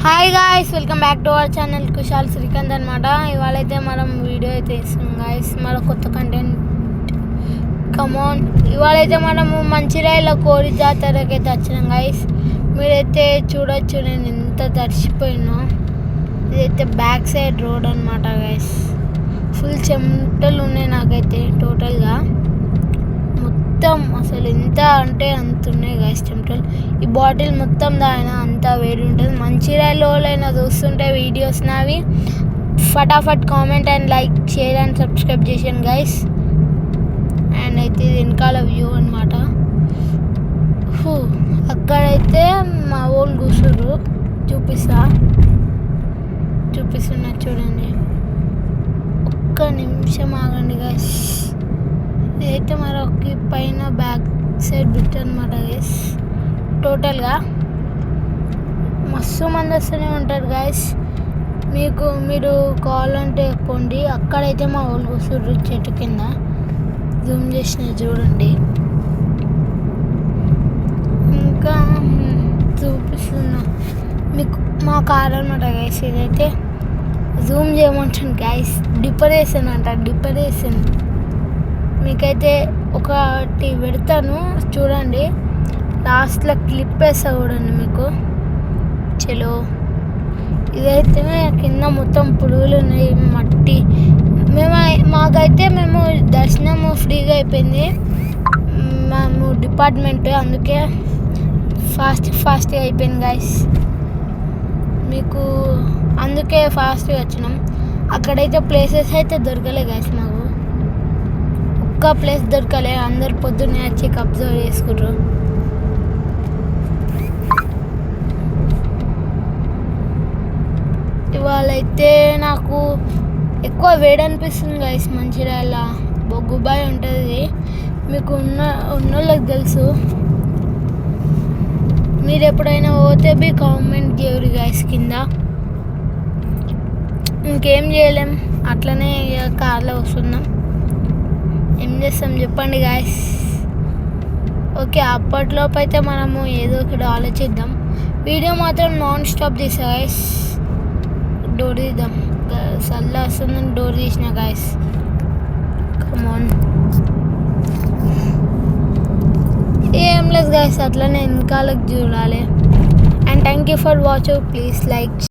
Hi guys, welcome back to our channel Kushal Srikanth అనమాట. ఇవాళ అయితే మనం వీడియో అయితే ఇస్తున్నాం గాయస్, మన కొత్త కంటెంట్ కమాన్. ఇవాళ అయితే మనము మంచిర్యాల కోడి జాతరకి అయితే వచ్చినాం గాయస్. మీరైతే చూడొచ్చు నేను ఎంత తడిచిపోయినా. ఇదైతే బ్యాక్ సైడ్ రోడ్ అనమాట గాయస్. ఫుల్ చెమటలు ఉన్నాయి నాకైతే టోటల్గా. మొత్తం అసలు ఎంత అంటే అంత ఉన్నాయి గాయస్ చెమటలు. ఈ బాటిల్ మొత్తం దాని అంత వేడి ఉంటుంది. మంచిర్యాలైనా చూస్తుంటే వీడియోస్ నావి ఫటాఫట్ comment and like share and subscribe చేసాను గైస్. అండ్ అయితే ఇది వెనకాల వ్యూ అనమాట. అక్కడైతే మా వాళ్ళు కూర్చుర్రు, చూపిస్తున్నా చూడండి. ఒక్క నిమిషం ఆగండి గైస్. ఇదైతే మరొక పైన బ్యాక్ సైడ్ బిట్ అనమాట గైస్. టోటల్గా మస్తు మంది వస్తూనే ఉంటారు గైస్. మీరు కావాలంటే పోండి. అక్కడైతే మా వాళ్ళు కూర్చుర్రు చెట్టు కింద. జూమ్ చేసిన చూడండి. ఇంకా చూపిస్తున్నా మీకు మా కార్ అనమాట గైస్. ఇదైతే జూమ్ చేయమంటాను గైస్. డిపరేషన్ అంట, డిపరేషన్. మీకైతే ఒకటి పెడతాను చూడండి, లాస్ట్లో క్లిప్ వేస్తా చూడండి మీకు. చలో, ఇదైతే కింద మొత్తం పురుగులు ఉన్నాయి, మట్టి. మాకైతే మేము దర్శనము ఫ్రీగా అయిపోయింది. మేము డిపార్ట్మెంట్, అందుకే ఫాస్ట్గా అయిపోయింది గైస్. మీకు అందుకే ఫాస్ట్గా వచ్చినాం. అక్కడైతే ప్లేసెస్ అయితే దొరకలే గైస్. మాకు ఒక్క ప్లేస్ దొరకలే. అందరు పొద్దున్నే వచ్చి అబ్జర్వ్ చేసుకుంటారు. ఇవాళైతే నాకు ఎక్కువ వేడి అనిపిస్తుంది గైస్. మంచిర్యాల బొగ్గుబాయి ఉంటుంది, మీకు ఉన్నోళ్ళకి తెలుసు. మీరు ఎప్పుడైనా పోతే బి కామెంట్ చేయరు గైస్ కింద. ఇంకేం చేయలేం, అట్లనే కార్లో వస్తున్నాం. ఏం చేస్తాం చెప్పండి గాయస్. ఓకే, అప్పట్లోపు అయితే మనము ఏదో ఒకటి ఆలోచిద్దాం. వీడియో మాత్రం నాన్ స్టాప్ తీసా గాయస్. డోర్ తీద్దాం. సల్లా వస్తుందని డోర్ తీసిన గాయస్. కమాన్. ఏం లేదు గాయస్, అట్లనే వెనకాలకు చూడాలి. And thank you for watching. Please like